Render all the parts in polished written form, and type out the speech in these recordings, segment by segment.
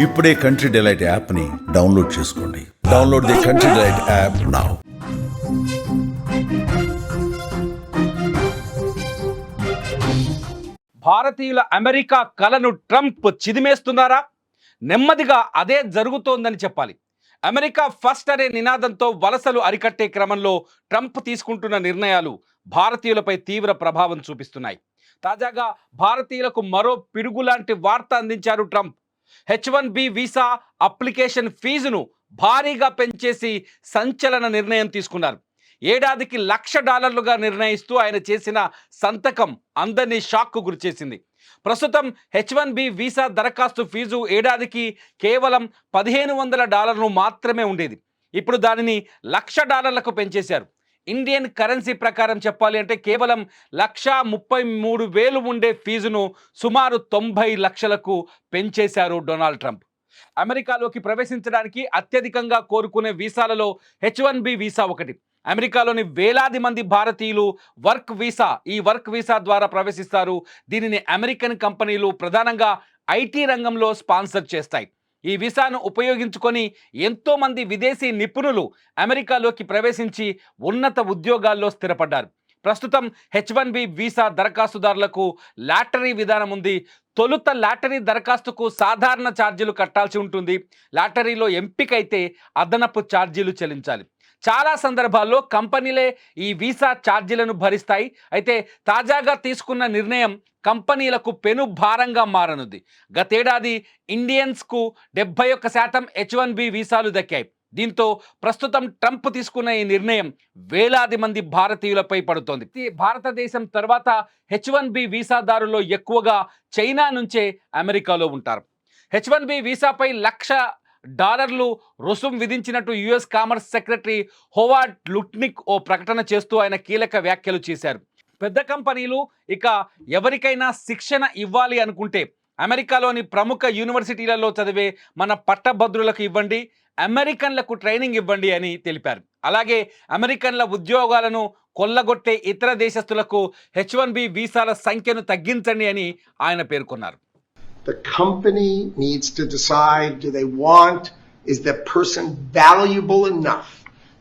ఇప్పుడే country delight యాప్ని download చేసుకోండి. Download the country delight app now. భారతీయుల అమెరికా కలను ట్రంప్ చిదిమేస్తున్నారా? నెమ్మదిగా అదే జరుగుతోందని చెప్పాలి. అమెరికా ఫస్ట్ అనే నినాదంతో వలసలు అరికట్టే క్రమంలో ట్రంప్ తీసుకుంటున్న నిర్ణయాలు భారతీయులపై తీవ్ర ప్రభావం చూపిస్తున్నాయి. తాజాగా భారతీయులకు మరో పిడుగులాంటి వార్త అందించారు ట్రంప్. H1B వీసా అప్లికేషన్ ఫీజును భారీగా పెంచేసి సంచలన నిర్ణయం తీసుకున్నారు. ఏడాదికి $1,00,000గా నిర్ణయిస్తూ ఆయన చేసిన సంతకం అందరినీ షాక్కు గురిచేసింది. ప్రస్తుతం H1B వీసా దరఖాస్తు ఫీజు ఏడాదికి కేవలం $1,500 మాత్రమే ఉండేది. ఇప్పుడు దానిని $1,00,000కు పెంచేశారు. ఇండియన్ కరెన్సీ ప్రకారం చెప్పాలి అంటే కేవలం 1,33,000 ఉండే ఫీజును సుమారు 90 లక్షలకు పెంచేశారు డొనాల్డ్ ట్రంప్. అమెరికాలోకి ప్రవేశించడానికి అత్యధికంగా కోరుకునే వీసాలలో H1B వీసా ఒకటి. అమెరికాలోని వేలాది మంది భారతీయులు ఈ వర్క్ వీసా ద్వారా ప్రవేశిస్తారు. దీనిని అమెరికన్ కంపెనీలు ప్రధానంగా ఐటీ రంగంలో స్పాన్సర్ చేస్తాయి. ఈ వీసాను ఉపయోగించుకొని ఎంతోమంది విదేశీ నిపుణులు అమెరికాలోకి ప్రవేశించి ఉన్నత ఉద్యోగాల్లో స్థిరపడ్డారు. ప్రస్తుతం H1B వీసా దరఖాస్తుదారులకు లాటరీ విధానం ఉంది. తొలుత లాటరీ దరఖాస్తుకు సాధారణ ఛార్జీలు కట్టాల్సి ఉంటుంది. లాటరీలో ఎంపికైతే అదనపు ఛార్జీలు చెల్లించాలి. చాలా సందర్భాల్లో కంపెనీలే ఈ వీసా ఛార్జీలను భరిస్తాయి. అయితే తాజాగా తీసుకున్న నిర్ణయం కంపెనీలకు పెను భారంగా మారనుంది. గతేడాది ఇండియన్స్కు 71% H1B వీసాలు దక్కాయి. దీంతో ప్రస్తుతం ట్రంప్ తీసుకున్న ఈ నిర్ణయం వేలాది మంది భారతీయులపై పడుతోంది. భారతదేశం తర్వాత H1B వీసాదారుల్లో ఎక్కువగా చైనా నుంచే అమెరికాలో ఉంటారు. H1B వీసాపై $1,00,000 రుసుం విధించినట్టు US commerce secretary Howard Lutnick ఓ ప్రకటన చేస్తూ ఆయన కీలక వ్యాఖ్యలు చేశారు. పెద్ద కంపెనీలు ఇక ఎవరికైనా శిక్షణ ఇవ్వాలి అనుకుంటే అమెరికాలోని ప్రముఖ యూనివర్సిటీలలో చదివే మన పట్టభద్రులకు ఇవ్వండి, అమెరికన్లకు ట్రైనింగ్ ఇవ్వండి అని తెలిపారు. అలాగే అమెరికన్ల ఉద్యోగాలను కొల్లగొట్టే ఇతర దేశస్తులకు H1B వీసాల సంఖ్యను తగ్గించండి అని ఆయన పేర్కొన్నారు. The company needs to decide, is that person valuable enough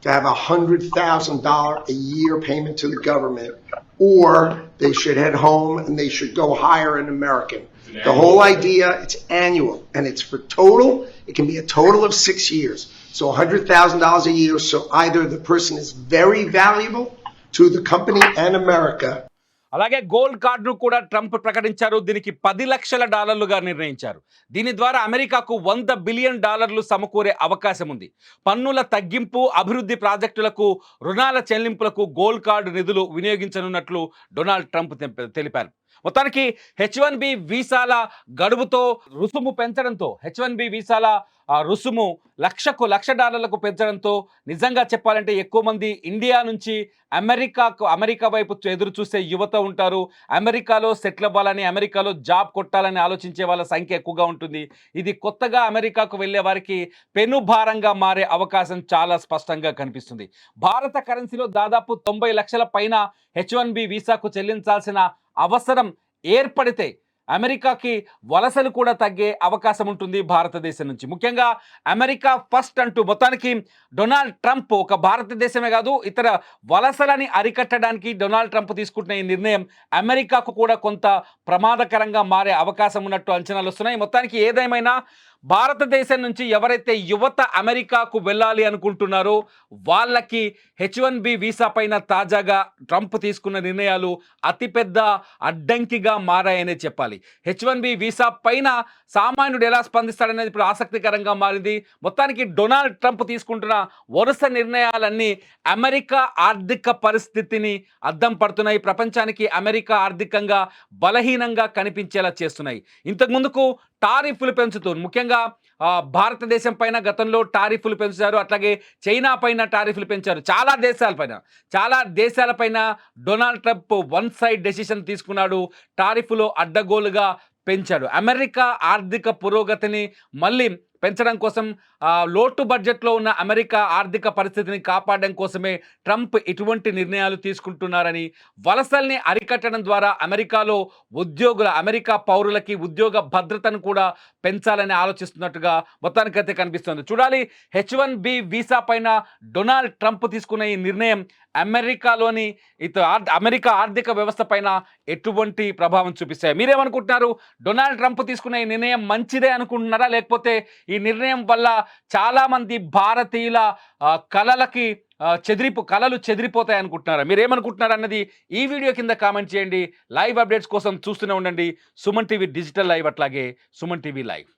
to have $100,000 a year payment to the government, or they should head home and they should go hire an American. The whole idea, it's annual and it's for total. It can be a total of 6 years. So $100,000 a year. So either the person is very valuable to the company and America. అలాగే gold కార్డును కూడా Trump ప్రకటించారు. దీనికి $10 లక్షలుగా నిర్ణయించారు. దీని ద్వారా అమెరికాకు $100 billion సమకూరే అవకాశం ఉంది. పన్నుల తగ్గింపు, అభివృద్ధి ప్రాజెక్టులకు, రుణాల చెల్లింపులకు గోల్డ్ కార్డు నిధులు వినియోగించనున్నట్లు డొనాల్డ్ ట్రంప్ తెలిపారు. మొత్తానికి H1B వీసాల గడువుతో రుసుము పెంచడంతో H1B వీసాల రుసుము $1,00,000కు పెంచడంతో నిజంగా చెప్పాలంటే ఎక్కువ మంది ఇండియా నుంచి అమెరికా వైపు ఎదురు చూసే యువత ఉంటారు. అమెరికాలో సెటిల్ అవ్వాలని, అమెరికాలో జాబ్ కొట్టాలని ఆలోచించే వాళ్ళ సంఖ్య ఎక్కువగా ఉంటుంది. ఇది కొత్తగా అమెరికాకు వెళ్ళే వారికి పెనుభారంగా మారే అవకాశం చాలా స్పష్టంగా కనిపిస్తుంది. భారత కరెన్సీలో దాదాపు 90 లక్షల పైన H1B వీసాకు చెల్లించాల్సిన అవసరం ఏర్పడితే అమెరికాకి వలసలు కూడా తగ్గే అవకాశం ఉంటుంది భారతదేశం నుంచి. ముఖ్యంగా అమెరికా ఫస్ట్ అంటూ మొత్తానికి డొనాల్డ్ ట్రంప్ ఒక భారతదేశమే కాదు ఇతర వలసలని అరికట్టడానికి డొనాల్డ్ ట్రంప్ తీసుకుంటున్న ఈ నిర్ణయం అమెరికాకు కూడా కొంత ప్రమాదకరంగా మారే అవకాశం ఉన్నట్టు అంచనాలు వస్తున్నాయి. మొత్తానికి ఏదేమైనా భారతదేశం నుంచి ఎవరైతే యువత అమెరికాకు వెళ్ళాలి అనుకుంటున్నారో వాళ్ళకి H1B వీసా పైన తాజాగా ట్రంప్ తీసుకున్న నిర్ణయాలు అతిపెద్ద అడ్డంకిగా మారాయనే చెప్పాలి. H1B వీసా పైన సామాన్యుడు ఎలా స్పందిస్తాడనేది ఇప్పుడు ఆసక్తికరంగా మారింది. మొత్తానికి డొనాల్డ్ ట్రంప్ తీసుకుంటున్న వరుస నిర్ణయాలన్నీ అమెరికా ఆర్థిక పరిస్థితిని అద్దం పడుతున్నాయి. ప్రపంచానికి అమెరికా ఆర్థికంగా బలహీనంగా కనిపించేలా చేస్తున్నాయి. ఇంతకుముందుకు టారిఫ్లు పెంచుతూ ముఖ్యంగా భారతదేశం పైన గతంలో టారిఫ్లు పెంచారు. అట్లాగే చైనా పైన టారిఫ్లు పెంచారు. చాలా దేశాలపైన Donald Trump one side decision తీసుకున్నాడు. టారిఫ్లో అడ్డగోలుగా పెంచాడు. అమెరికా ఆర్థిక పురోగతిని మళ్ళీ పెంచడం కోసం లోటు బడ్జెట్లో ఉన్న అమెరికా ఆర్థిక పరిస్థితిని కాపాడడం కోసమే ట్రంప్ ఇటువంటి నిర్ణయాలు తీసుకుంటున్నారని, వలసల్ని అరికట్టడం ద్వారా అమెరికాలో అమెరికా పౌరులకి ఉద్యోగ భద్రతను కూడా పెంచాలని ఆలోచిస్తున్నట్టుగా మొత్తానికైతే కనిపిస్తుంది. చూడాలి H1B వీసా పైన డొనాల్డ్ ట్రంప్ తీసుకున్న ఈ నిర్ణయం అమెరికా ఆర్థిక వ్యవస్థ పైన ఎటువంటి ప్రభావం చూపిస్తాయి. మీరేమనుకుంటున్నారు? డొనాల్డ్ ట్రంప్ తీసుకున్న ఈ నిర్ణయం మంచిదే అనుకుంటున్నారా, లేకపోతే ఈ నిర్ణయం వల్ల చాలా మంది భారతీయుల కలలు చెదిరిపోతాయి అనుకుంటున్నారా? మీరేమనుకుంటున్నారు అన్నది ఈ వీడియో కింద కామెంట్ చేయండి. లైవ్ అప్డేట్స్ కోసం చూస్తూనే ఉండండి సుమన్ టీవీ డిజిటల్ లైవ్, అట్లాగే సుమన్ టీవీ లైవ్.